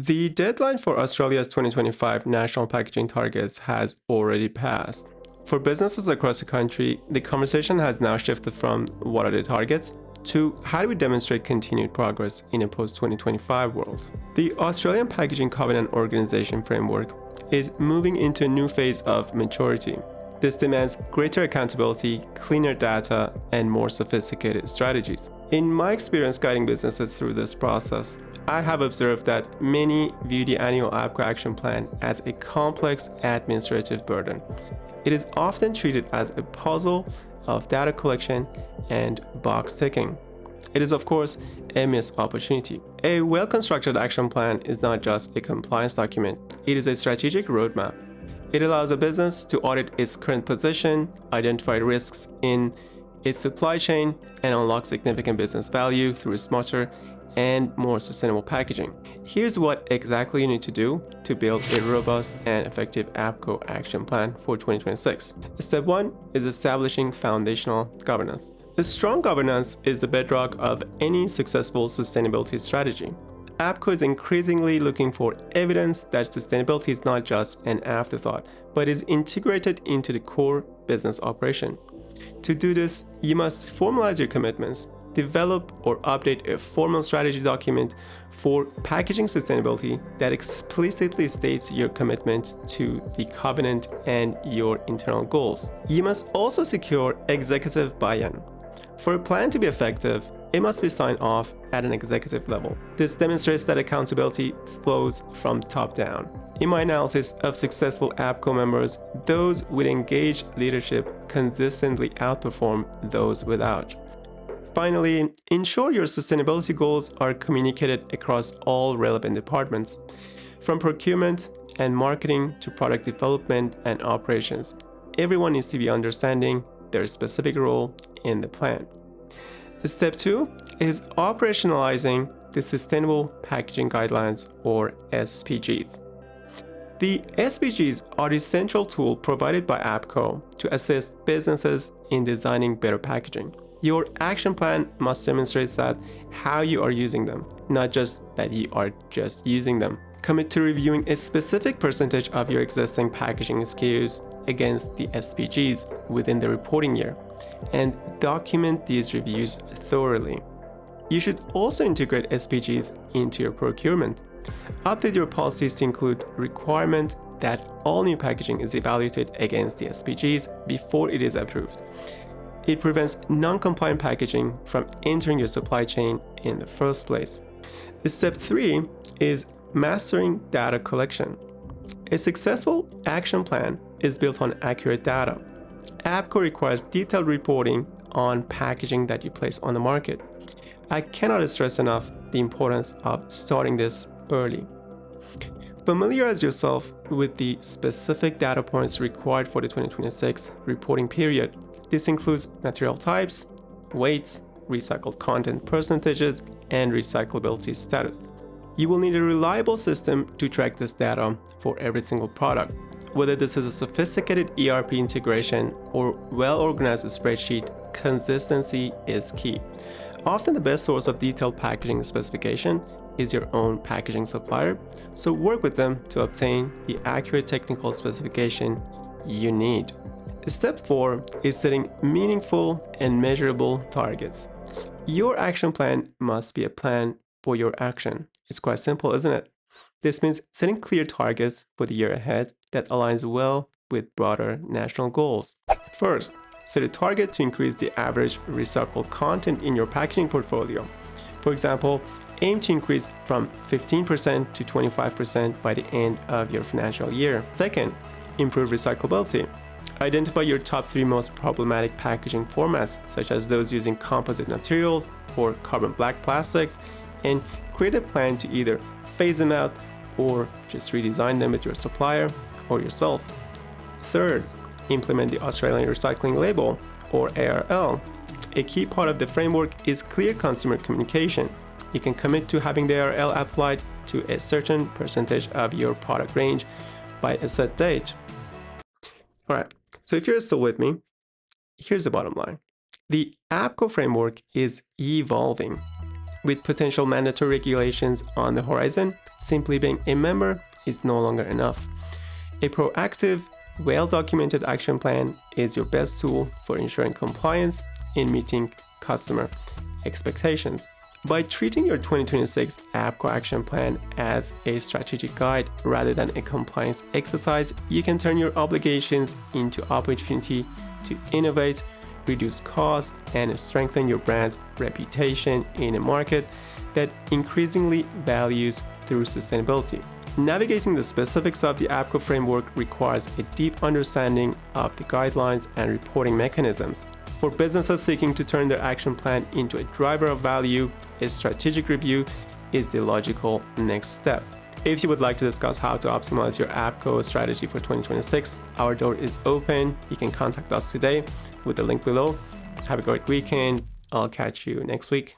The deadline for Australia's 2025 national packaging targets has already passed. For businesses across the country, the conversation has now shifted from what are the targets to how do we demonstrate continued progress in a post-2025 world. The Australian Packaging Covenant Organisation framework is moving into a new phase of maturity. This demands greater accountability, cleaner data, and more sophisticated strategies. In my experience guiding businesses through this process, I have observed that many view the annual APCO Action Plan as a complex administrative burden. It is often treated as a puzzle of data collection and box ticking. It is, of course, a missed opportunity. A well-constructed action plan is not just a compliance document, it is a strategic roadmap. It allows a business to audit its current position, identify risks in its supply chain, and unlock significant business value through smarter and more sustainable packaging. Here's what exactly you need to do to build a robust and effective APCO action plan for 2026. Step 1 is establishing foundational governance. A strong governance is the bedrock of any successful sustainability strategy. APCO is increasingly looking for evidence that sustainability is not just an afterthought, but is integrated into the core business operation. To do this, you must formalize your commitments, develop or update a formal strategy document for packaging sustainability that explicitly states your commitment to the covenant and your internal goals. You must also secure executive buy-in. For a plan to be effective, it must be signed off at an executive level. This demonstrates that accountability flows from top down. In my analysis of successful APCO members, those with engaged leadership consistently outperform those without. Finally, ensure your sustainability goals are communicated across all relevant departments, from procurement and marketing to product development and operations. Everyone needs to be understanding their specific role in the plan. Step 2 is operationalizing the Sustainable Packaging Guidelines, or SPGs. The SPGs are the central tool provided by APCO to assist businesses in designing better packaging. Your action plan must demonstrate that how you are using them, not just that you are just using them. Commit to reviewing a specific percentage of your existing packaging SKUs against the SPGs within the reporting year, and document these reviews thoroughly. You should also integrate SPGs into your procurement. Update your policies to include requirement that all new packaging is evaluated against the SPGs before it is approved. It prevents non-compliant packaging from entering your supply chain in the first place. Step 3 is mastering data collection. A successful action plan is built on accurate data. APCO requires detailed reporting on packaging that you place on the market. I cannot stress enough the importance of starting this early. Familiarize yourself with the specific data points required for the 2026 reporting period. This includes material types, weights, recycled content percentages, and recyclability status. You will need a reliable system to track this data for every single product. Whether this is a sophisticated ERP integration or well-organized spreadsheet, consistency is key. Often the best source of detailed packaging specification is your own packaging supplier, so work with them to obtain the accurate technical specification you need. Step 4 is setting meaningful and measurable targets. Your action plan must be a plan for your action. It's quite simple, isn't it? This means setting clear targets for the year ahead that aligns well with broader national goals. First, set a target to increase the average recycled content in your packaging portfolio. For example, aim to increase from 15% to 25% by the end of your financial year. Second, improve recyclability. Identify your top 3 most problematic packaging formats, such as those using composite materials or carbon black plastics, and create a plan to either phase them out or just redesign them with your supplier or yourself. Third, implement the Australian Recycling Label, or ARL. A key part of the framework is clear consumer communication. You can commit to having the ARL applied to a certain percentage of your product range by a set date. Alright, so if you're still with me, here's the bottom line. The APCO framework is evolving. With potential mandatory regulations on the horizon, simply being a member is no longer enough. A proactive, well-documented action plan is your best tool for ensuring compliance in meeting customer expectations. By treating your 2026 APCO Action Plan as a strategic guide rather than a compliance exercise, you can turn your obligations into opportunity to innovate, reduce costs, and strengthen your brand's reputation in a market that increasingly values through sustainability. Navigating the specifics of the APCO framework requires a deep understanding of the guidelines and reporting mechanisms. For businesses seeking to turn their action plan into a driver of value, a strategic review is the logical next step. If you would like to discuss how to optimize your APCO strategy for 2026, our door is open. You can contact us today with the link below. Have a great weekend. I'll catch you next week.